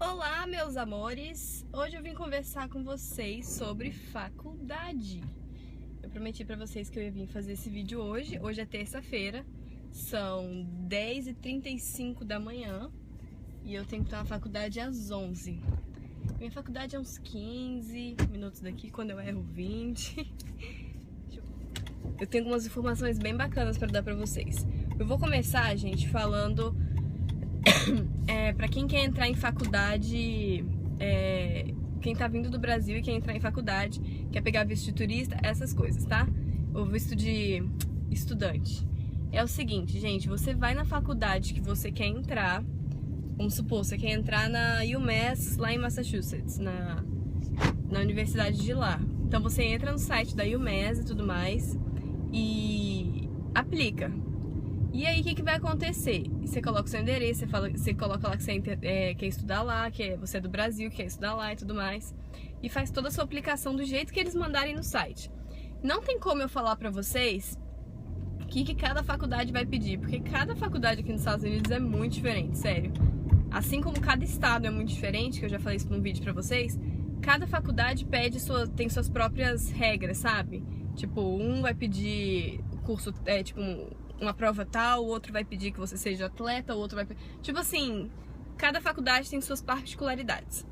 Olá, meus amores! Hoje eu vim conversar com vocês sobre faculdade. Eu prometi pra vocês que eu ia vir fazer esse vídeo hoje. Hoje é terça-feira, são 10h35 da manhã e eu tenho que estar na faculdade às 11. Minha faculdade é uns 15 minutos daqui, quando eu erro 20. Eu tenho algumas informações bem bacanas pra dar pra vocês. Eu vou começar, gente, falando... pra quem quer entrar em faculdade, quem tá vindo do Brasil e quer entrar em faculdade, quer pegar visto de turista, essas coisas, tá? Ou visto de estudante. É o seguinte, gente, você vai na faculdade que você quer entrar, vamos supor, você quer entrar na UMass, lá em Massachusetts, na universidade de lá. Então você entra no site da UMass e tudo mais e aplica. E aí, o que vai acontecer? Você coloca o seu endereço, você coloca lá que você quer estudar lá, que você é do Brasil, quer estudar lá e tudo mais. E faz toda a sua aplicação do jeito que eles mandarem no site. Não tem como eu falar pra vocês o que cada faculdade vai pedir, porque cada faculdade aqui nos Estados Unidos é muito diferente, sério. Assim como cada estado é muito diferente, que eu já falei isso num vídeo pra vocês, cada faculdade tem suas próprias regras, sabe? Tipo, um vai pedir curso, uma prova tal, o outro vai pedir que você seja atleta, o outro vai... Tipo assim, cada faculdade tem suas particularidades.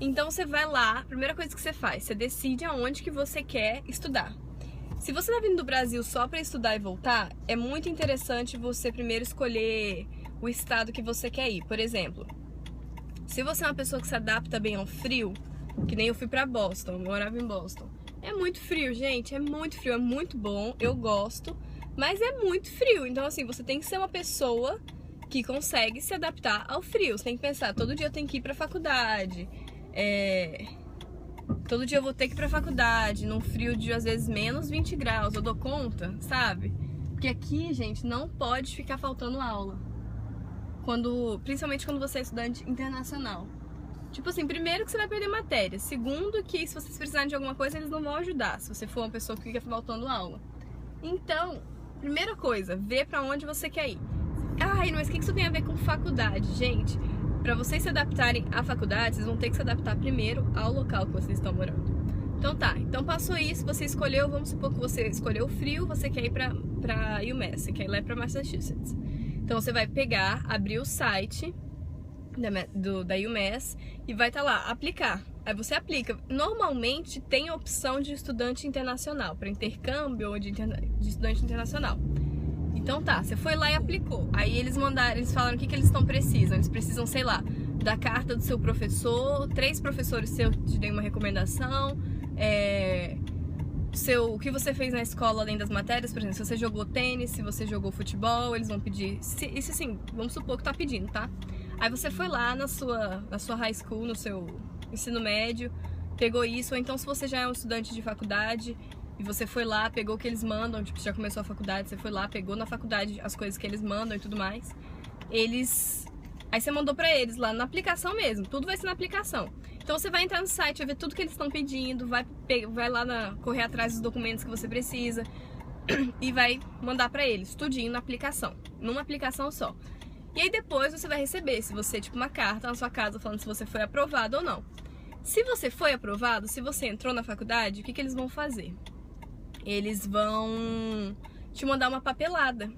Então você vai lá, a primeira coisa que você faz, você decide aonde que você quer estudar. Se você tá vindo do Brasil só pra estudar e voltar, é muito interessante você primeiro escolher o estado que você quer ir. Por exemplo, se você é uma pessoa que se adapta bem ao frio, que nem eu fui pra Boston, eu morava em Boston. É muito frio, gente, é muito frio, é muito bom, eu gosto. Mas é muito frio, então assim, você tem que ser uma pessoa que consegue se adaptar ao frio. Você tem que pensar, todo dia eu tenho que ir pra faculdade, todo dia eu vou ter que ir pra faculdade, num frio de às vezes menos 20 graus, eu dou conta, sabe? Porque aqui, gente, não pode ficar faltando aula, principalmente quando você é estudante internacional. Tipo assim, primeiro que você vai perder matéria, segundo que se vocês precisarem de alguma coisa, eles não vão ajudar, se você for uma pessoa que fica faltando aula. Então, primeira coisa, vê pra onde você quer ir. Ai, mas o que isso tem a ver com faculdade? Gente, pra vocês se adaptarem à faculdade, vocês vão ter que se adaptar primeiro ao local que vocês estão morando. Então tá, então passou isso, você escolheu, vamos supor que você escolheu o frio, você quer ir pra UMass, você quer ir lá pra Massachusetts. Então você vai pegar, abrir o site da UMass e vai estar lá, aplicar. Aí você aplica. Normalmente tem a opção de estudante internacional, para intercâmbio ou de estudante internacional. Então tá, você foi lá e aplicou. Aí eles falaram o que eles precisam. Eles precisam, sei lá, da carta do seu professor, 3 professores seus te deem uma recomendação, o que você fez na escola além das matérias, por exemplo, se você jogou tênis, se você jogou futebol, eles vão pedir, isso assim, vamos supor que tá pedindo, tá? Aí você foi lá na sua high school, no seu ensino médio, pegou isso, ou então se você já é um estudante de faculdade e você foi lá, pegou o que eles mandam, tipo, já começou a faculdade, você foi lá, pegou na faculdade as coisas que eles mandam e tudo mais, aí você mandou pra eles lá na aplicação mesmo, tudo vai ser na aplicação. Então você vai entrar no site, vai ver tudo que eles estão pedindo, vai lá correr atrás dos documentos que você precisa e vai mandar pra eles, tudinho na aplicação, numa aplicação só. E aí depois você vai receber, se você, tipo, uma carta na sua casa falando se você foi aprovado ou não. Se você foi aprovado, se você entrou na faculdade, o que eles vão fazer? Eles vão te mandar uma papelada.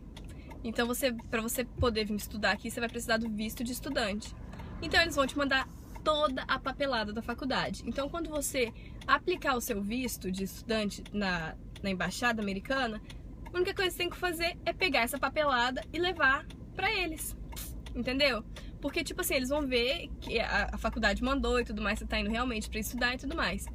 Então pra você poder vir estudar aqui, você vai precisar do visto de estudante. Então eles vão te mandar toda a papelada da faculdade. Então quando você aplicar o seu visto de estudante na embaixada americana, a única coisa que você tem que fazer é pegar essa papelada e levar pra eles. Entendeu? Porque, tipo assim, eles vão ver que a faculdade mandou e tudo mais, você tá indo realmente pra estudar e tudo mais.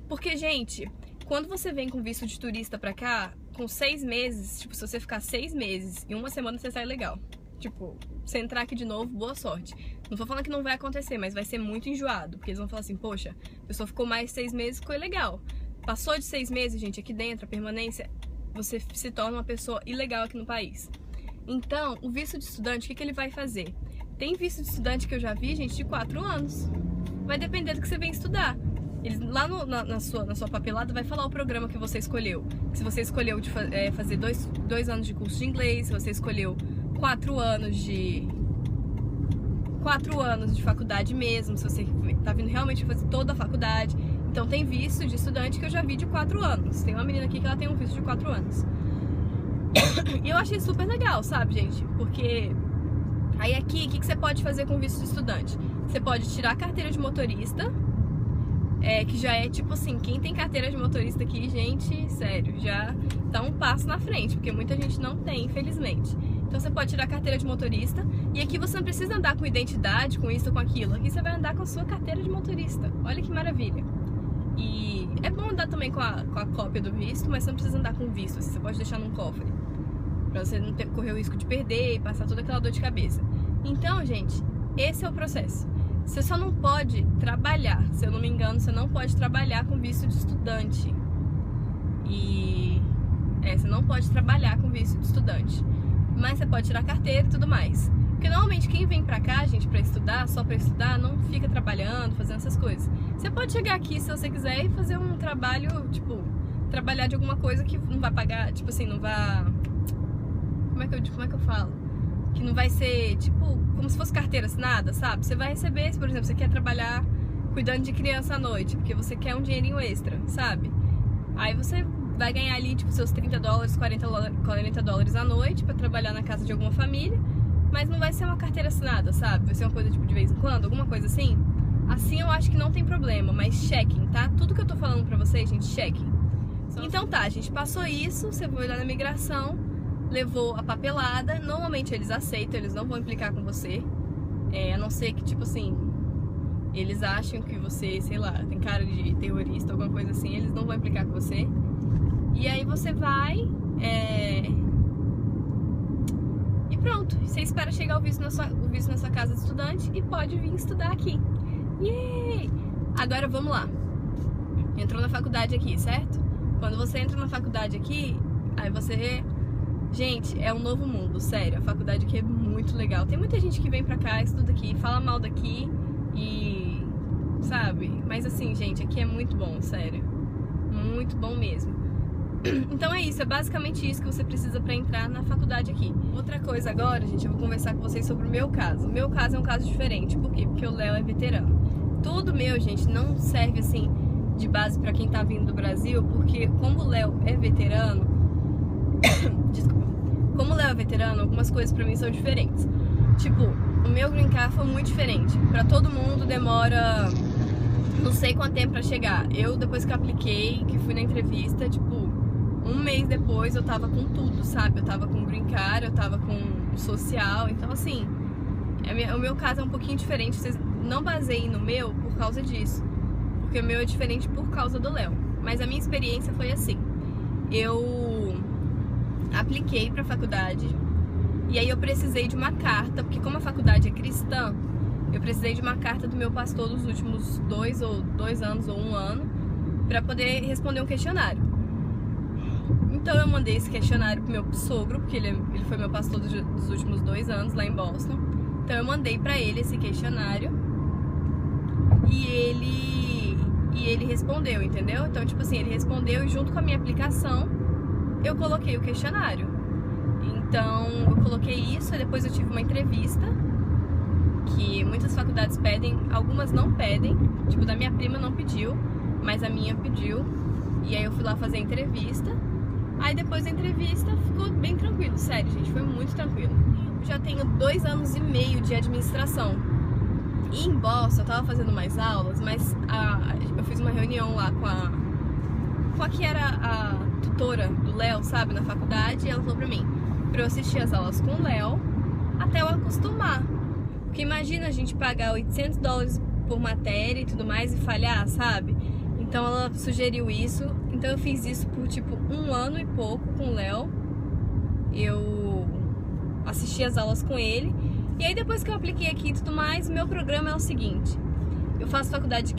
Porque, gente, quando você vem com visto de turista pra cá, com 6 meses, tipo, se você ficar 6 meses, em uma semana você sai legal. Tipo, você entrar aqui de novo, boa sorte. Não tô falando que não vai acontecer, mas vai ser muito enjoado. Porque eles vão falar assim, poxa, a pessoa ficou mais 6 meses, ficou ilegal. Passou de 6 meses, gente, aqui dentro, a permanência, você se torna uma pessoa ilegal aqui no país. Então, o visto de estudante, o que ele vai fazer? Tem visto de estudante que eu já vi, gente, de 4 anos. Vai depender do que você vem estudar. Eles, lá na sua papelada vai falar o programa que você escolheu. Se você escolheu de fazer 2 anos de curso de inglês, se você escolheu 4 anos de 4 anos de faculdade mesmo, se você tá vindo realmente fazer toda a faculdade. Então tem visto de estudante que eu já vi de 4 anos. Tem uma menina aqui que ela tem um visto de 4 anos. E eu achei super legal, sabe, gente? Porque aí aqui, o que você pode fazer com visto de estudante? Você pode tirar a carteira de motorista, que já é tipo assim, quem tem carteira de motorista aqui, gente, sério, já tá um passo na frente, porque muita gente não tem, infelizmente. Então você pode tirar a carteira de motorista, e aqui você não precisa andar com identidade, com isso ou com aquilo. Aqui você vai andar com a sua carteira de motorista. Olha que maravilha. E é bom andar também com a cópia do visto, mas você não precisa andar com visto, você pode deixar num cofre, pra você não correr o risco de perder e passar toda aquela dor de cabeça. Então, gente, esse é o processo. Você só não pode trabalhar, se eu não me engano, você não pode trabalhar com visto de estudante. Você não pode trabalhar com visto de estudante. Mas você pode tirar carteira e tudo mais. Porque normalmente quem vem pra cá, gente, pra estudar, só pra estudar, não fica trabalhando, fazendo essas coisas. Você pode chegar aqui, se você quiser, e fazer um trabalho, tipo, trabalhar de alguma coisa que não vai pagar, tipo assim, não vai... Como é que eu falo? Que não vai ser, tipo, como se fosse carteira assinada, sabe? Você vai receber, se por exemplo, você quer trabalhar cuidando de criança à noite, porque você quer um dinheirinho extra, sabe? Aí você vai ganhar ali, tipo, seus $30, $40 à noite pra trabalhar na casa de alguma família, mas não vai ser uma carteira assinada, sabe? Vai ser uma coisa, tipo, de vez em quando, alguma coisa assim. Assim eu acho que não tem problema, mas chequem, tá? Tudo que eu tô falando pra vocês, gente, chequem. Então tá, gente, passou isso, você foi lá na imigração, levou a papelada, normalmente eles aceitam, eles não vão implicar com você, a não ser que, tipo assim, eles acham que você, sei lá, tem cara de terrorista, alguma coisa assim, eles não vão implicar com você. E aí você vai, e pronto, você espera chegar o visto na sua casa de estudante e pode vir estudar aqui. Yay! Agora vamos lá. Entrou na faculdade aqui, certo? Quando você entra na faculdade aqui, aí você... Gente, é um novo mundo, sério. A faculdade aqui é muito legal. Tem muita gente que vem pra cá, estuda aqui, fala mal daqui e... sabe? Mas assim, gente, aqui é muito bom, sério. Muito bom mesmo. Então é isso, é basicamente isso que você precisa pra entrar na faculdade aqui. Outra coisa agora, gente, eu vou conversar com vocês sobre o meu caso. O meu caso é um caso diferente. Por quê? Porque o Léo é veterano. Tudo meu, gente, não serve assim de base pra quem tá vindo do Brasil, porque como o Léo é veterano... Desculpa. Como o Léo é veterano, algumas coisas pra mim são diferentes. Tipo, o meu green card foi muito diferente. Pra todo mundo demora não sei quanto tempo pra chegar. Eu, depois que eu apliquei, que fui na entrevista, tipo, um mês depois eu tava com tudo, sabe? Eu tava com green card, eu tava com social. Então, assim, o meu caso é um pouquinho diferente. Vocês não baseiem no meu por causa disso, porque o meu é diferente por causa do Léo. Mas a minha experiência foi assim. Eu apliquei pra faculdade e aí eu precisei de uma carta, porque como a faculdade é cristã, eu precisei de uma carta do meu pastor dos últimos 2 anos ou 1 ano pra poder responder um questionário. Então eu mandei esse questionário pro meu sogro, porque ele foi meu pastor dos últimos 2 anos lá em Boston. Então eu mandei pra ele esse questionário e ele respondeu, entendeu? Então, tipo assim, ele respondeu e junto com a minha aplicação eu coloquei o questionário. Então eu coloquei isso e depois eu tive uma entrevista, que muitas faculdades pedem, algumas não pedem, tipo da minha prima não pediu, mas a minha pediu. E aí eu fui lá fazer a entrevista. Aí depois da entrevista ficou bem tranquilo, sério, gente, foi muito tranquilo. Eu já tenho 2 anos e meio de administração. E em Boston eu tava fazendo mais aulas, mas eu fiz uma reunião lá com a que era a tutora do Léo, sabe, na faculdade, e ela falou pra mim, pra eu assistir as aulas com o Léo até eu acostumar. Porque imagina a gente pagar $800 por matéria e tudo mais e falhar, sabe? Então ela sugeriu isso, então eu fiz isso por tipo 1 ano e pouco com o Léo. Eu assisti as aulas com ele, e aí depois que eu apliquei aqui e tudo mais, meu programa é o seguinte: eu faço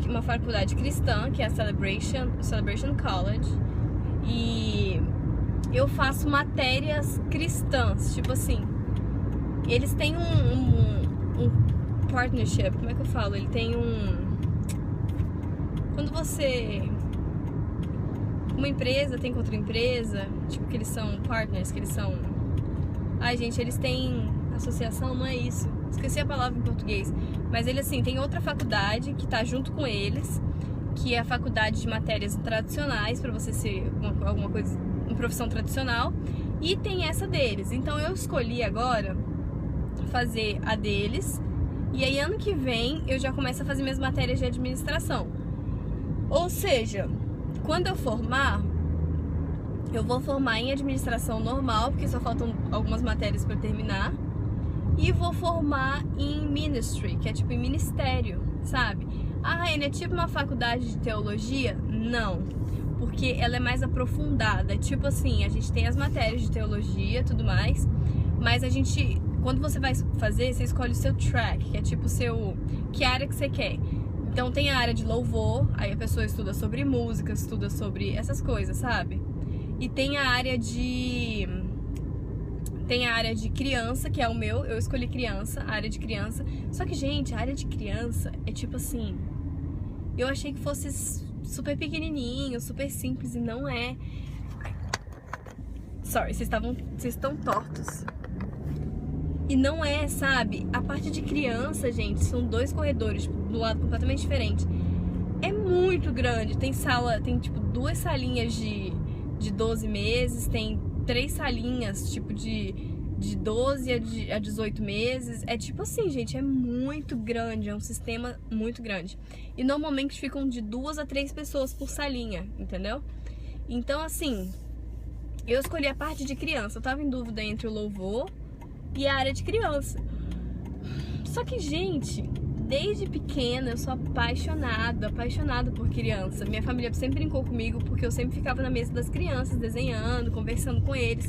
uma faculdade cristã, que é a Celebration College, e eu faço matérias cristãs, tipo assim, eles têm um partnership, como é que eu falo? Ele tem quando uma empresa tem com outra empresa, tipo que eles são partners, que eles são... Ai, gente, eles têm associação, não é isso. esqueci a palavra em português, mas ele assim, tem outra faculdade que tá junto com eles, que é a faculdade de matérias tradicionais, para você ser alguma coisa, uma profissão tradicional, e tem essa deles. Então eu escolhi agora fazer a deles, e aí ano que vem eu já começo a fazer minhas matérias de administração. Ou seja, quando eu formar, eu vou formar em administração normal, porque só faltam algumas matérias para terminar, e vou formar em ministry, que é tipo em ministério, sabe? Ah, Raine, é tipo uma faculdade de teologia? Não, porque ela é mais aprofundada. Tipo assim, a gente tem as matérias de teologia e tudo mais, mas a gente, quando você vai fazer, você escolhe o seu track, que é tipo o seu, que área que você quer. Então tem a área de louvor, aí a pessoa estuda sobre música, estuda sobre essas coisas, sabe? E tem a área de criança, que é o meu, eu escolhi criança, a área de criança. Só que, gente, a área de criança é tipo assim, eu achei que fosse super pequenininho, super simples, e não é. Sorry, vocês estão tortos. E não é, sabe? A parte de criança, gente, são 2 corredores, tipo, do lado completamente diferente. É muito grande, tem sala, tem tipo 2 salinhas de 12 meses, tem 3 salinhas, tipo, de 12 a 18 meses. É tipo assim, gente, é muito grande, é um sistema muito grande. E normalmente ficam de 2 a 3 pessoas por salinha, entendeu? Então, assim, eu escolhi a parte de criança. Eu tava em dúvida entre o louvor e a área de criança. Só que, gente, desde pequena eu sou apaixonada por criança. Minha família sempre brincou comigo porque eu sempre ficava na mesa das crianças, desenhando, conversando com eles.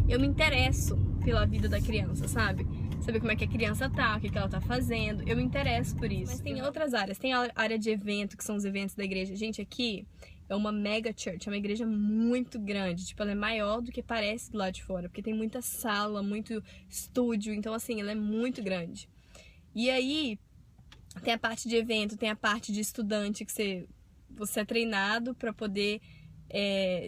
Eu me interesso pela vida da criança, sabe? Saber como é que a criança tá, o que ela tá fazendo. Eu me interesso por isso. Mas tem outras áreas. Tem a área de evento, que são os eventos da igreja. Gente, aqui é uma mega church, é uma igreja muito grande. Tipo, ela é maior do que parece do lado de fora, porque tem muita sala, muito estúdio. Então, assim, ela é muito grande. E aí, tem a parte de evento, tem a parte de estudante, que você é treinado para poder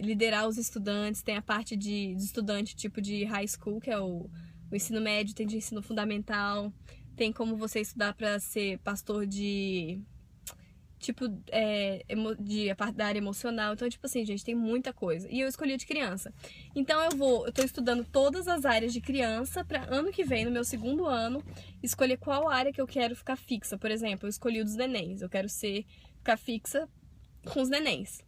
liderar os estudantes. Tem a parte de estudante tipo de high school, que é o ensino médio, tem de ensino fundamental. Tem como você estudar para ser pastor de tipo de parte da área emocional. Então, tipo assim, gente, tem muita coisa. E eu escolhi de criança. Então eu tô estudando todas as áreas de criança para ano que vem, no meu 2º ano, escolher qual área que eu quero ficar fixa. Por exemplo, eu escolhi o dos nenéns. Eu quero ficar fixa com os nenéns.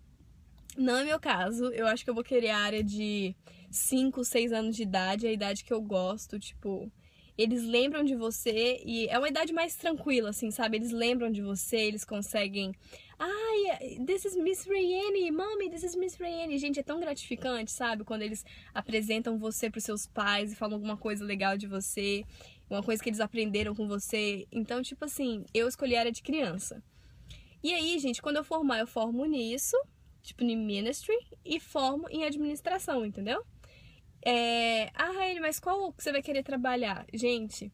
Não é meu caso. Eu acho que eu vou querer a área de 5, 6 anos de idade, a idade que eu gosto, tipo, eles lembram de você e é uma idade mais tranquila, assim, sabe? Eles lembram de você, eles conseguem... Ai, this is Miss Rayane, mommy, this is Miss Rayane. Gente, é tão gratificante, sabe? Quando eles apresentam você pros seus pais e falam alguma coisa legal de você, uma coisa que eles aprenderam com você. Então, tipo assim, eu escolhi a área de criança. E aí, gente, quando eu formar, eu formo nisso, tipo, em ministry, e formo em administração, entendeu? Raine, mas qual que você vai querer trabalhar? Gente,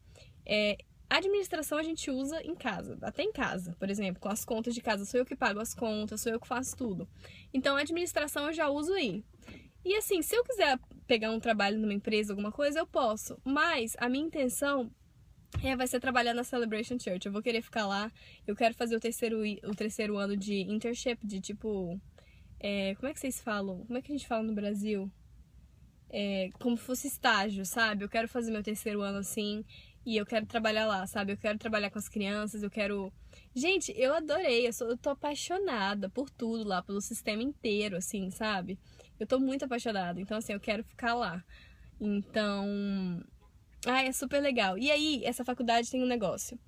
administração a gente usa em casa, até em casa, por exemplo, com as contas de casa, sou eu que pago as contas, sou eu que faço tudo. Então, a administração eu já uso aí. E assim, se eu quiser pegar um trabalho numa empresa, alguma coisa, eu posso. Mas a minha intenção vai ser trabalhar na Celebration Church. Eu vou querer ficar lá, eu quero fazer o terceiro ano de internship, de tipo... como é que vocês falam? Como é que a gente fala no Brasil? Como se fosse estágio, sabe? Eu quero fazer meu 3º ano assim e eu quero trabalhar lá, sabe? Eu quero trabalhar com as crianças, eu quero... Gente, eu adorei, eu tô apaixonada por tudo lá, pelo sistema inteiro, assim, sabe? Eu tô muito apaixonada, então assim, eu quero ficar lá. Então... é super legal. E aí, essa faculdade tem um negócio.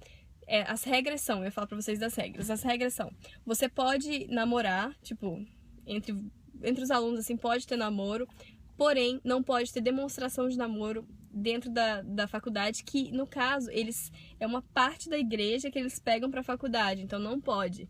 As regras são, eu falo pra vocês das regras. As regras são, você pode namorar, tipo, entre os alunos, assim, pode ter namoro, porém, não pode ter demonstração de namoro dentro da faculdade, que, no caso, é uma parte da igreja que eles pegam pra faculdade, então não pode.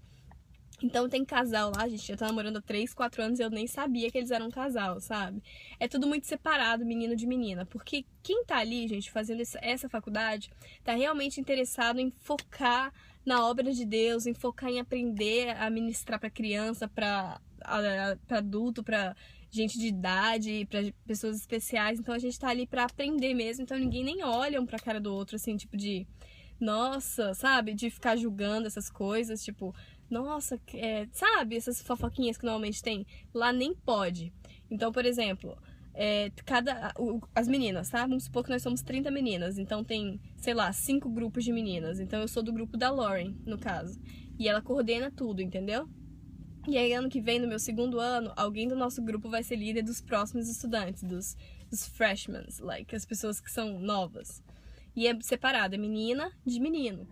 Então tem casal lá, gente, eu tô namorando há 3, 4 anos e eu nem sabia que eles eram um casal, sabe? É tudo muito separado, menino de menina, porque quem tá ali, gente, fazendo essa faculdade, tá realmente interessado em focar na obra de Deus, em focar em aprender a ministrar pra criança, pra adulto, pra gente de idade, pra pessoas especiais. Então a gente tá ali pra aprender mesmo, então ninguém nem olha um pra cara do outro, assim, tipo de... nossa, sabe? De ficar julgando essas coisas, tipo, nossa, sabe? Essas fofoquinhas que normalmente tem. Lá nem pode. Então, por exemplo, as meninas, tá? Vamos supor que nós somos 30 meninas. Então tem, sei lá, 5 grupos de meninas. Então eu sou do grupo da Lauren, no caso. E ela coordena tudo, entendeu? E aí, ano que vem, no meu segundo ano, alguém do nosso grupo vai ser líder dos próximos estudantes, dos freshmen, like, as pessoas que são novas. E é separado, é menina de menino.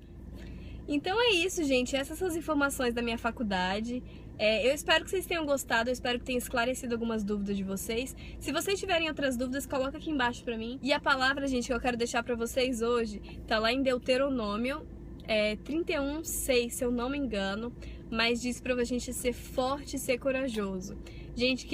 Então é isso, gente. Essas são as informações da minha faculdade. Eu espero que vocês tenham gostado, eu espero que tenha esclarecido algumas dúvidas de vocês. Se vocês tiverem outras dúvidas, coloca aqui embaixo pra mim. E a palavra, gente, que eu quero deixar pra vocês hoje, tá lá em Deuteronômio 31:6, se eu não me engano, mas diz pra gente ser forte e ser corajoso. Gente,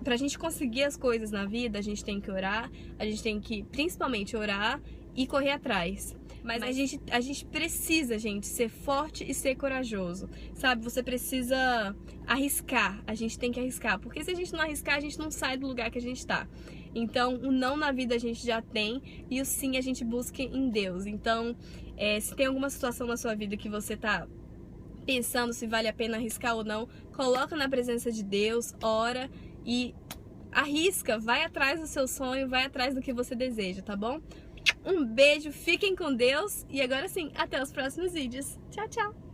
pra gente conseguir as coisas na vida, a gente tem que orar, a gente tem que principalmente orar e correr atrás. Mas a gente precisa, gente, ser forte e ser corajoso, sabe? Você precisa arriscar, a gente tem que arriscar, porque se a gente não arriscar, a gente não sai do lugar que a gente tá. Então, o não na vida a gente já tem e o sim a gente busca em Deus. Então, se tem alguma situação na sua vida que você tá pensando se vale a pena arriscar ou não, coloca na presença de Deus, ora e arrisca, vai atrás do seu sonho, vai atrás do que você deseja, tá bom? Um beijo, fiquem com Deus e agora sim, até os próximos vídeos. Tchau, tchau!